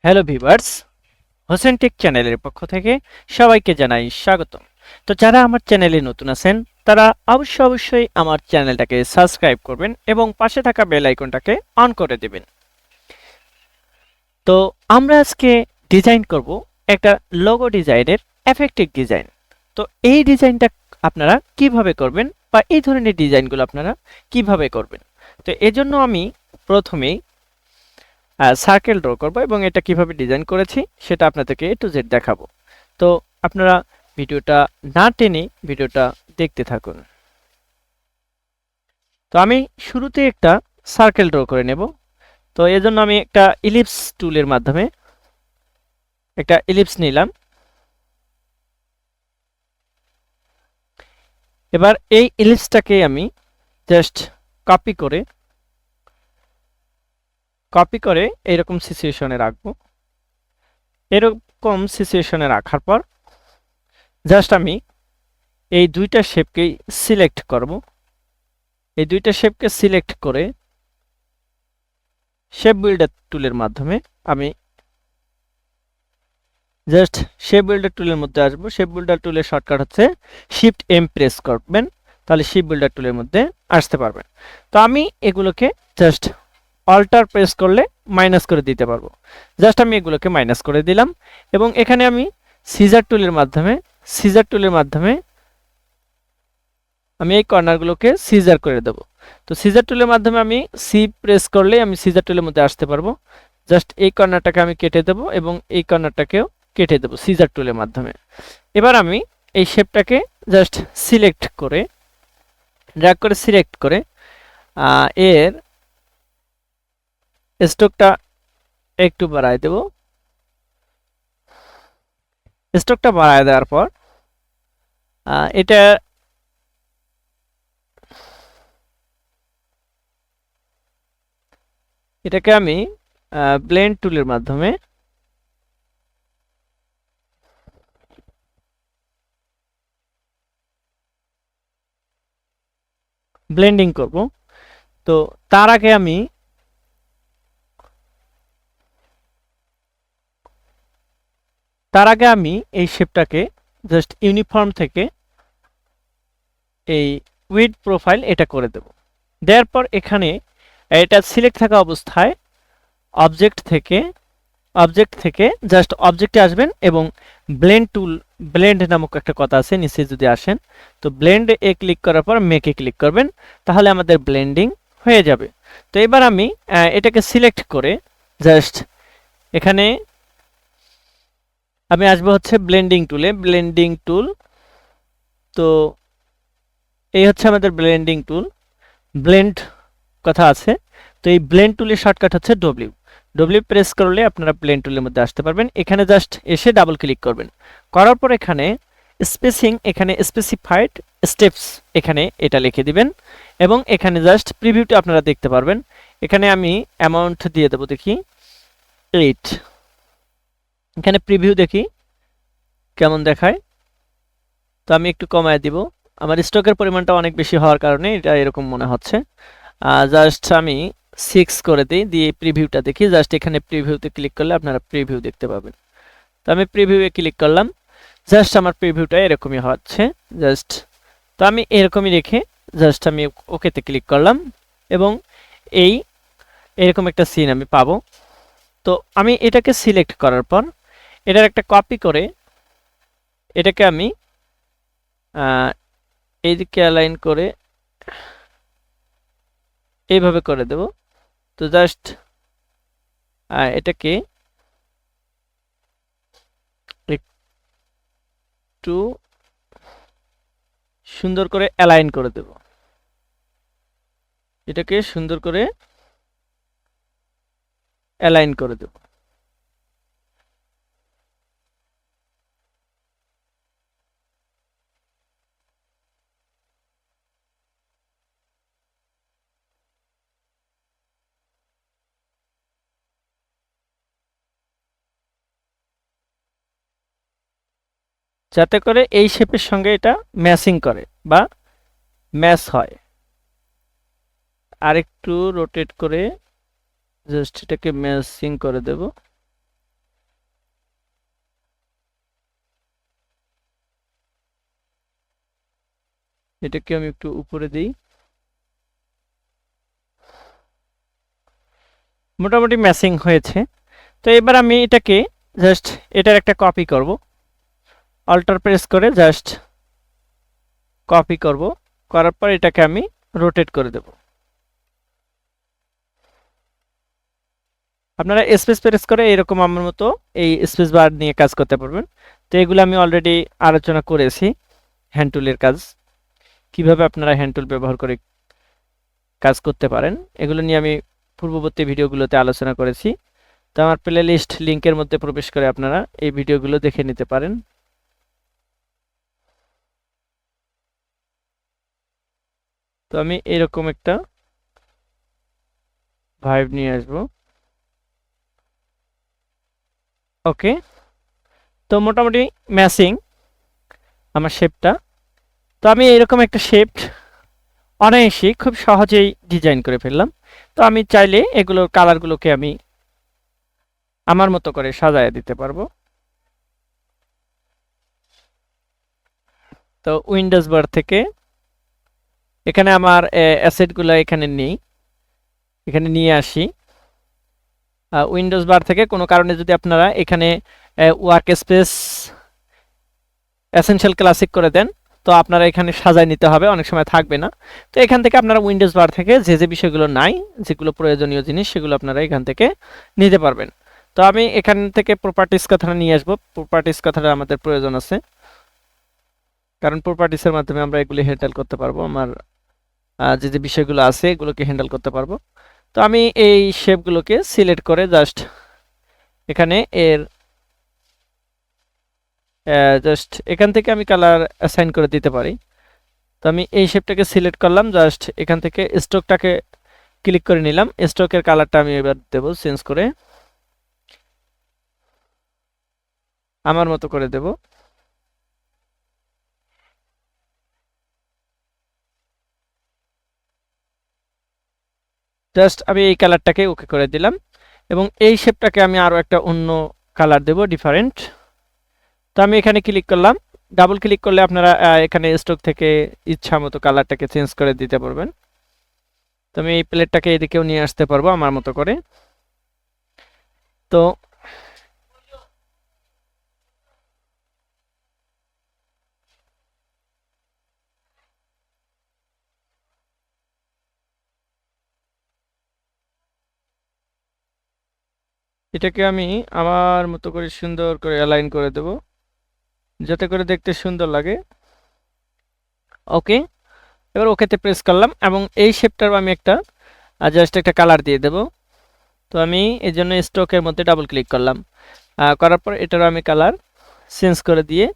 Hello viewers, Hossain take চ্যানেলের পক্ষ থেকে সবাইকে জানাই স্বাগতম। তো যারা আমার চ্যানেলে নতুন আছেন তারা অবশ্যই আমার চ্যানেলটাকে সাবস্ক্রাইব করবেন এবং পাশে থাকা বেল আইকনটাকে অন করে দেবেন। তো আমরা আজকে ডিজাইন করব একটা লোগো ডিজাইনের এফেক্টিভ ডিজাইন। তো এই ডিজাইনটা আপনারা কিভাবে করবেন বা এই ধরনের ডিজাইনগুলো আপনারা কিভাবে করবেন। তো এজন্য আমি প্রথমেই সার্কেল ড্র করব এবং এটা কিভাবে ডিজাইন করেছি সেটা আপনাদেরকে A to Z দেখাবো। তো আপনারা ভিডিওটা না টেনে ভিডিওটা দেখতে থাকুন। তো আমি শুরুতে একটা সার্কেল ড্র করে নেব। তো এজন্য আমি একটা ইলিপস টুলের মাধ্যমে একটা ইলিপস নিলাম। এবার এই ইলিপসটাকে আমি জাস্ট কপি করে এইরকম সিচুয়েশনে রাখবো। এরকম সিচুয়েশনে রাখার পর জাস্ট আমি এই দুইটা শেপকেই সিলেক্ট করব। এই দুইটা শেপকে সিলেক্ট করে শেপ বিল্ডার টুলের মাধ্যমে আমি জাস্ট শেপ বিল্ডার টুলের মধ্যে আসবো। শেপ বিল্ডার টুলের শর্টকাট হচ্ছে শিফট এম প্রেস করবেন, তাহলে শেপ বিল্ডার টুলের মধ্যে আসতে পারবেন। তো আমি এগুলোকে জাস্ট অল্টার প্রেস করলে মাইনাস করে দিতে পারবো। জাস্ট আমি এগুলোকে মাইনাস করে দিলাম এবং এখানে আমি সিজার টুলের মাধ্যমে আমি এই কর্নারগুলোকে সিজার করে দেব। তো সিজার টুলের মাধ্যমে আমি সি প্রেস করলে আমি সিজার টুলের মধ্যে আসতে পারবো। জাস্ট এই কর্নারটাকে আমি কেটে দেব এবং এই কর্নারটাকেও কেটে দেব সিজার টুলের মাধ্যমে। এবার আমি এই শেপটাকে জাস্ট ড্র্যাগ করে সিলেক্ট করে এর স্ট্রোকটা একটু বাড়ায় দেব। স্ট্রোকটা বাড়ায় দেওয়ার পর এটা এটাকে আমি ব্লেন্ড টুলের মাধ্যমে ব্লেন্ডিং করব। তো তার আগে আমি এই শেপটাকে জাস্ট ইউনিফর্ম থেকে এই উইড প্রোফাইল এটা করে দেব। দেওয়ার পর এখানে এটা সিলেক্ট থাকা অবস্থায় অবজেক্ট থেকে জাস্ট অবজেক্টে আসবেন এবং ব্লেন্ড নামক একটা কথা আছে নিচে যদি আসেন, তো ব্লেন্ড এ ক্লিক করার পর মেকে ক্লিক করবেন, তাহলে আমাদের ব্লেন্ডিং হয়ে যাবে। তো এবার আমি এটাকে সিলেক্ট করে জাস্ট এখানে আমি আসবো হচ্ছে ব্লেন্ডিং টুল। তো এই হচ্ছে আমাদের ব্লেন্ডিং টুল, ব্লেন্ড কথা আছে। তো এই ব্লেন্ড টুলের শর্টকাট হচ্ছে ডব্লিউ প্রেস করলে আপনারা ব্লেন্ড টুলের মধ্যে আসতে পারবেন। এখানে জাস্ট এসে ডাবল ক্লিক করবেন, করার পর এখানে স্পেসিং, এখানে স্পেসিফাইড স্টেপস এখানে এটা লিখে দিবেন এবং এখানে জাস্ট প্রিভিউটা আপনারা দেখতে পারবেন। এখানে আমি অ্যামাউন্ট দিয়ে দেবো, দেখি 8। এখানে প্রিভিউ দেখি কেমন দেখায়। তো আমি একটু কমায় দিব, আমার স্টকের পরিমাণটা অনেক বেশি হওয়ার কারণে এটা এরকম মনে হচ্ছে। জাস্ট আমি 6 করে দিই, দিয়ে প্রিভিউটা দেখি। জাস্ট এখানে প্রিভিউতে ক্লিক করলে আপনারা প্রিভিউ দেখতে পাবেন। তো আমি প্রিভিউয়ে ক্লিক করলাম, জাস্ট আমার প্রিভিউটা এরকমই হচ্ছে জাস্ট। তো আমি এরকমই রেখে জাস্ট আমি ওকেতে ক্লিক করলাম এবং এরকম একটা সিন আমি পাবো। তো আমি এটাকে সিলেক্ট করার পর এটার একটা কপি করে এটাকে আমি এইদিকে অ্যালাইন করে এইভাবে করে দেব। তো জাস্ট এটাকে একটু সুন্দর করে অ্যালাইন করে দেব, এটাকে সুন্দর করে অ্যালাইন করে দেব। যাতে করে এই শেপের সঙ্গে এটা ম্যাচিং করে বা ম্যাচ হয়। আর একটু রোটেট করে জাস্ট এটাকে ম্যাচিং করে দেব। এটাকে আমি একটু উপরে দিই, মোটামুটি ম্যাচিং হয়েছে। তো এবার আমি এটাকে জাস্ট এটার একটা কপি করব, অল্টার প্রেস করে জাস্ট কপি করব, করার পর এটাকে আমি রোটেট করে দেব। আপনারা স্পেস প্রেস করে এরকম আমার মতো এই স্পেস বার নিয়ে কাজ করতে পারবেন। তো এগুলো আমি অলরেডি আলোচনা করেছি, হ্যান্ড টুলের কাজ কিভাবে আপনারা হ্যান্ড টুল ব্যবহার করে কাজ করতে পারেন, এগুলো নিয়ে আমি পূর্ববর্তী ভিডিওগুলোতে আলোচনা করেছি। তো আমার প্লে লিস্ট লিঙ্কের মধ্যে প্রবেশ করে আপনারা এই ভিডিওগুলো দেখে নিতে পারেন। তো আমি এরকম একটা ভাইব নিয়ে আসবো। ওকে, তো মোটামুটি ম্যাচিং আমার শেপটা। তো আমি এরকম একটা শেপ অনায়াসে খুব সহজেই ডিজাইন করে ফেললাম। তো আমি চাইলে এগুলোর কালারগুলোকে আমি আমার মতো করে সাজায় দিতে পারবো। তো উইন্ডোজ বার থেকে এখানে আমার অ্যাসেটগুলো এখানে নেই, এখানে নিয়ে আসি। উইন্ডোজ বার থেকে কোনো কারণে যদি আপনারা এখানে ওয়ার্ক স্পেস এসেনশিয়াল ক্লাসিক করে দেন, তো আপনারা এখানে সাজায় নিতে হবে, অনেক সময় থাকবে না। তো এখান থেকে আপনারা উইন্ডোজ বার থেকে যে যে বিষয়গুলো নাই, যেগুলো প্রয়োজনীয় জিনিস, সেগুলো আপনারা এখান থেকে নিতে পারবেন। তো আমি এখান থেকে প্রপার্টিস কথাটা নিয়ে আসবো। প্রপার্টিস কথাটা আমাদের প্রয়োজন আছে, কারণ প্রপার্টিসের মাধ্যমে আমরা এগুলি হ্যান্ডেল করতে পারবো, আমার যে যে বিষয়গুলো আছে এগুলোকে হ্যান্ডেল করতে পারবো। তো আমি এই শেপগুলোকে সিলেক্ট করে জাস্ট এখানে এখান থেকে আমি কালার অ্যাসাইন করে দিতে পারি। তো আমি এই শেপটাকে সিলেক্ট করলাম, জাস্ট এখান থেকে স্ট্রোকটাকে ক্লিক করে নিলাম। স্ট্রোকের কালারটা আমি এবার দেব চেঞ্জ করে, আমার মতো করে দেব। জাস্ট আমি এই কালারটাকে ওকে করে দিলাম এবং এই শেপটাকে আমি আরো একটা অন্য কালার দেব, ডিফারেন্ট। তো আমি এখানে ক্লিক করলাম, ডাবল ক্লিক করলে আপনারা এখানে স্ট্রোক থেকে ইচ্ছা মতো কালারটাকে চেঞ্জ করে দিতে পারবেন। তো আমি এই প্লেটটাকে এদিকেও নিয়ে আসতে পারবো আমার মতো করে। তো এটাকে আমি আমার মতো করে সুন্দর করে অ্যালাইন করে দেব, যাতে করে দেখতে সুন্দর লাগে। ওকে, এবার ওকেতে প্রেস করলাম এবং এই শেপটার আমি একটা জাস্ট একটা কালার দিয়ে দেব। তো আমি এই জন্য স্ট্রোকের মধ্যে ডাবল ক্লিক করলাম, করার পর এটারও আমি কালার চেঞ্জ করে দিয়ে,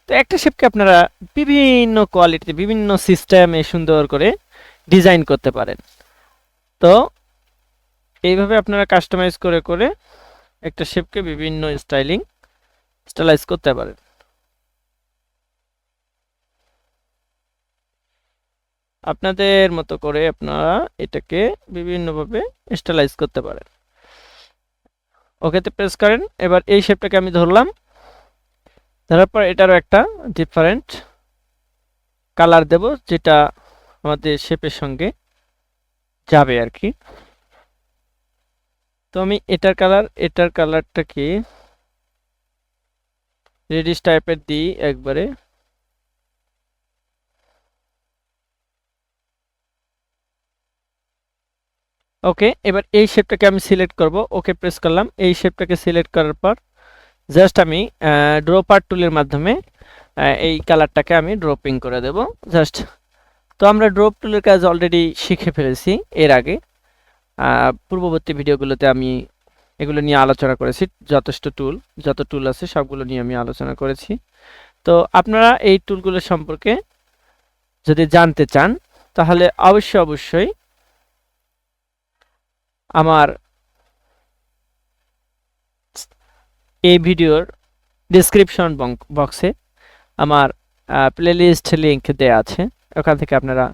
তো একটা শেপকে আপনারা বিভিন্ন কোয়ালিটিতে বিভিন্ন সিস্টেমে সুন্দর করে ডিজাইন করতে পারেন। তো এইভাবে আপনারা কাস্টমাইজ করে করে একটা শেপকে বিভিন্ন স্টাইলাইজ করতে পারেন। আপনাদের মতো করে আপনারা এটাকে বিভিন্নভাবে স্টাইলাইজ করতে পারেন। ওকেতে প্রেস করেন। এবার এই শেপটাকে আমি ধরলাম, ধরার পর এটারও একটা ডিফারেন্ট কালার দেব, যেটা আমাদের শেপের সঙ্গে যাবে আর কি। তো আমি এটার কালারটা কি রেডিশ টাইপের দিই একবারে। ওকে, এবার এই শেপটাকে আমি সিলেক্ট করব, ওকে প্রেস করলাম। এই শেপটাকে সিলেক্ট করার পর জাস্ট আমি ড্রপার টুলের মাধ্যমে এই কালারটাকে আমি ড্রপিং করে দেব জাস্ট। তো আমরা ড্রপ টুলের কাজ অলরেডি শিখে ফেলেছি এর আগে, পূর্ববর্তী ভিডিওগুলোতে আমি এগুলো নিয়ে আলোচনা করেছি। যত টুল আছে সবগুলো নিয়ে আমি আলোচনা করেছি। তো আপনারা এই টুলগুলো সম্পর্কে যদি জানতে চান, তাহলে অবশ্যই আমার এই ভিডিওর ডেসক্রিপশন বক্সে আমার প্লেলিস্ট লিংক দেয়া আছে, ওখান থেকে আপনারা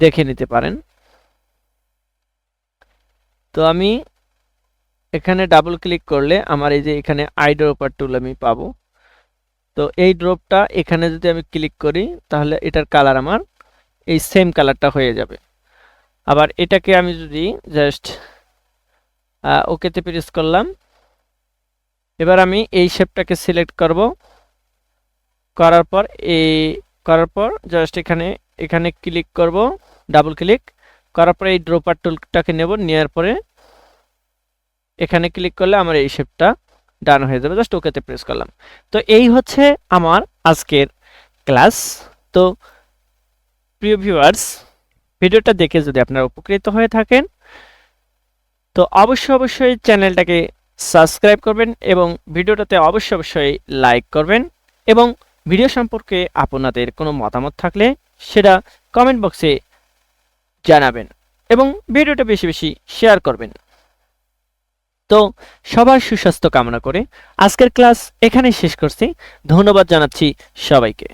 দেখে নিতে পারেন। তো আমি এখানে ডাবল ক্লিক করলে আমার এই যে এখানে আই ড্রপার টুল আমি পাবো। তো এই ড্রপটা এখানে যদি আমি ক্লিক করি, তাহলে এটার কালার আমার এই সেম কালারটা হয়ে যাবে। আবার এটাকে আমি যদি জাস্ট ওকেতে প্রেস করলাম, এবার আমি এই শেপটাকে সিলেক্ট করব, করার পর জাস্ট এখানে ক্লিক করব, ডাবল ক্লিক করার পরে এই ড্রপার টুলটাকে নেব, নেওয়ার পরে এখানে ক্লিক করলে আমার এই শেপটা ডান হয়ে যাবে। জাস্ট ওকেতে প্রেস করলাম। তো এই হচ্ছে আমার আজকের ক্লাস। তো প্রিয় ভিউয়ার্স, ভিডিওটা দেখে যদি আপনারা উপকৃত হয়ে থাকেন তো অবশ্যই চ্যানেলটাকে সাবস্ক্রাইব করবেন এবং ভিডিওটাতে অবশ্যই লাইক করবেন এবং ভিডিও সম্পর্কে আপনাদের কোনো মতামত থাকলে সেটা কমেন্ট বক্সে জানাবেন এবং ভিডিওটা বেশি শেয়ার করবেন। তো সবার সুস্বাস্থ্য কামনা করে আজকের ক্লাস এখানেই শেষ করছি। ধন্যবাদ জানাচ্ছি সবাইকে।